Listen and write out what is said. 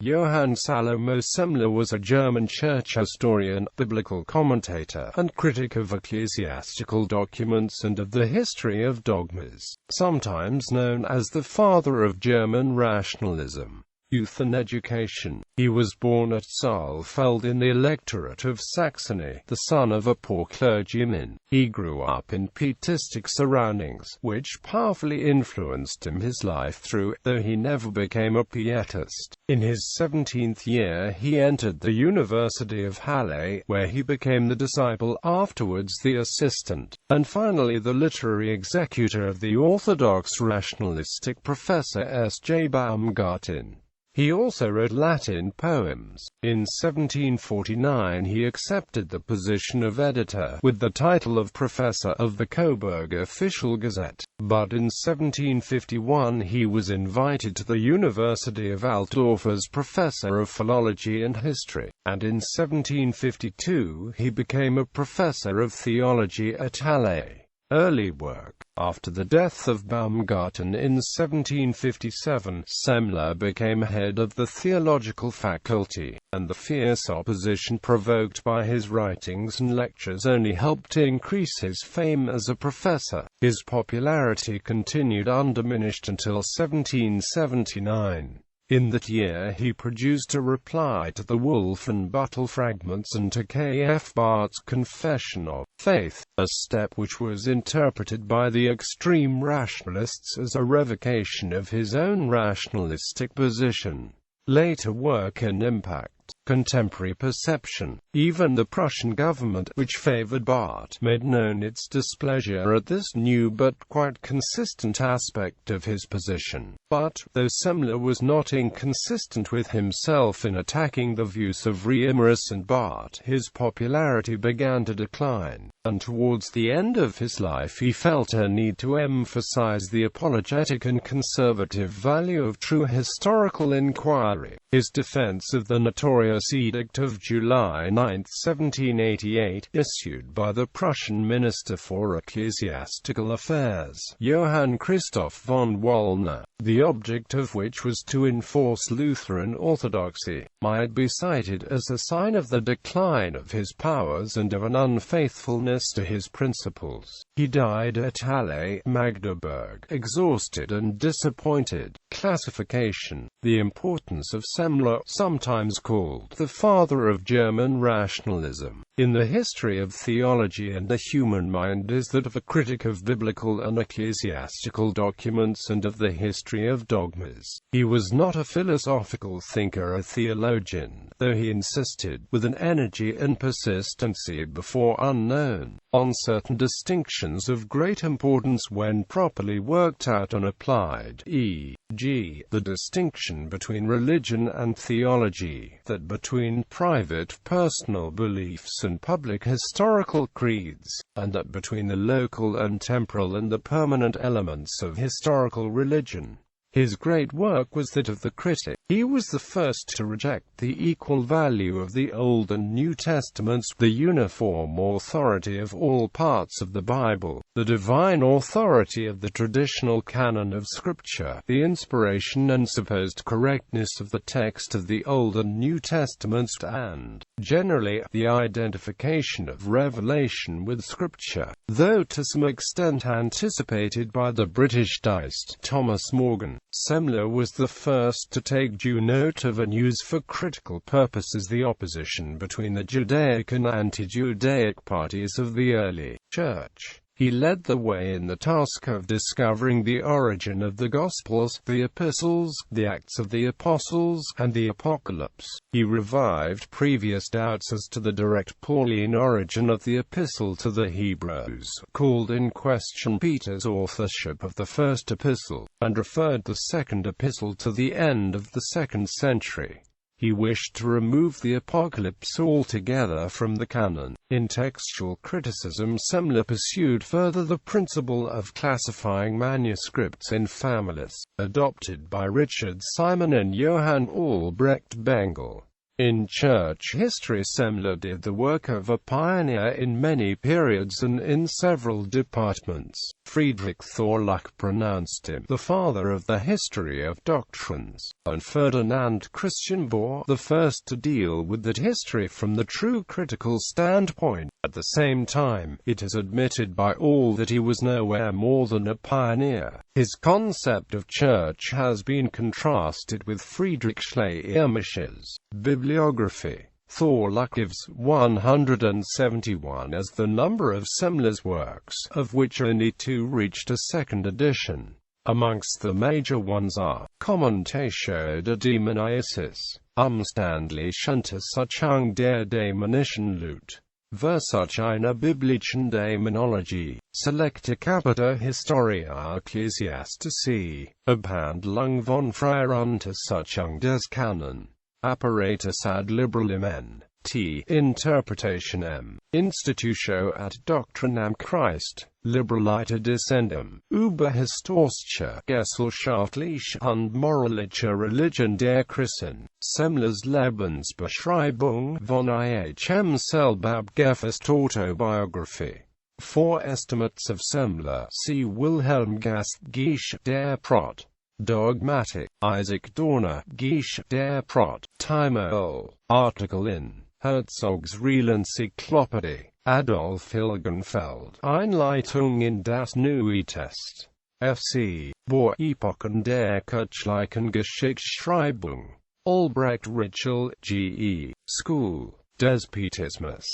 Johann Salomo Semler was a German church historian, biblical commentator, and critic of ecclesiastical documents and of the history of dogmas, sometimes known as the father of German rationalism. Youth and education. He was born at Saalfeld in the electorate of Saxony, the son of a poor clergyman. He grew up in pietistic surroundings, which powerfully influenced his life through, though he never became a pietist. In his 17th year he entered the University of Halle, where he became the disciple, afterwards the assistant, and finally the literary executor of the orthodox rationalistic professor S. J. Baumgarten. He also wrote Latin poems. In 1749 he accepted the position of editor, with the title of professor, of the Coburg Official Gazette. But in 1751 he was invited to the University of Altdorf as professor of philology and history, and in 1752 he became a professor of theology at Halle. Early work. After the death of Baumgarten in 1757, Semler became head of the theological faculty, and the fierce opposition provoked by his writings and lectures only helped to increase his fame as a professor. His popularity continued undiminished until 1779. In that year he produced a reply to the Wolf and Buttle fragments and to K. F. Barth's Confession of Faith, a step which was interpreted by the extreme rationalists as a revocation of his own rationalistic position. Later work and impact. Contemporary perception. Even the Prussian government, which favored Barth, made known its displeasure at this new but quite consistent aspect of his position. But, though Semler was not inconsistent with himself in attacking the views of Reimers and Barth, his popularity began to decline, and towards the end of his life he felt a need to emphasize the apologetic and conservative value of true historical inquiry. His defense of the notorious Edict of July 9, 1788, issued by the Prussian Minister for Ecclesiastical Affairs, Johann Christoph von Wallner, the object of which was to enforce Lutheran orthodoxy, might be cited as a sign of the decline of his powers and of an unfaithfulness to his principles. He died at Halle, Magdeburg, exhausted and disappointed. Classification. The importance of Semler, sometimes called the father of German rationalism, in the history of theology and the human mind is that of a critic of biblical and ecclesiastical documents and of the history of dogmas. He was not a philosophical thinker or theologian, though he insisted, with an energy and persistency before unknown, on certain distinctions of great importance when properly worked out and applied, e.g., the distinction between religion and theology, that between private personal beliefs and public historical creeds, and that between the local and temporal and the permanent elements of historical religion. His great work was that of the critic. He was the first to reject the equal value of the Old and New Testaments, the uniform authority of all parts of the Bible, the divine authority of the traditional canon of Scripture, the inspiration and supposed correctness of the text of the Old and New Testaments, and, generally, the identification of revelation with Scripture, though to some extent anticipated by the British deist Thomas Morgan. Semler was the first to take due note of and use for critical purposes the opposition between the Judaic and anti-Judaic parties of the early Church. He led the way in the task of discovering the origin of the Gospels, the Epistles, the Acts of the Apostles, and the Apocalypse. He revived previous doubts as to the direct Pauline origin of the Epistle to the Hebrews, called in question Peter's authorship of the first epistle, and referred the second epistle to the end of the 2nd century. He wished to remove the Apocalypse altogether from the canon. In textual criticism, Semler pursued further the principle of classifying manuscripts in families, adopted by Richard Simon and Johann Albrecht Bengel. In church history, Semler did the work of a pioneer in many periods and in several departments. Friedrich Thorlach pronounced him the father of the history of doctrines, and Ferdinand Christian Bohr the first to deal with that history from the true critical standpoint. At the same time, it is admitted by all that he was nowhere more than a pioneer. His concept of church has been contrasted with Friedrich Schleiermach's bibliography. Thorlach gives 171 as the number of Semler's works, of which only 2 reached a second edition. Amongst the major ones are Commentator der Dämonisches, Umständliche Untersuchung der dämonischen Lehre, Versuch einer biblischen Dämonologie, Selecta Capita Historia Ecclesiastici, Abhandlung von freier Untersuchung des Kanon, Apparatus ad liberalem N.T. Interpretation M. Institutio ad Doctrinam Christ, Liberalite Descendum, über historische, gesellschaftliche und moralische Religion der Christen, Semler's Lebensbeschreibung von Ihrem selbstgefasst Autobiography. For estimates of Semler, see Wilhelm Gast Gish der Prot. Dogmatic, Isaac Dorner, Gish der Prot. Time Earl. Article in Herzog's Real Encyclopädie. Adolf Hilgenfeld. Einleitung in das Neue Test. F.C. Bohr. Epochen der kirchlichen Geschichtsschreibung. Albrecht Ritschl, G.E. School des Pietismus.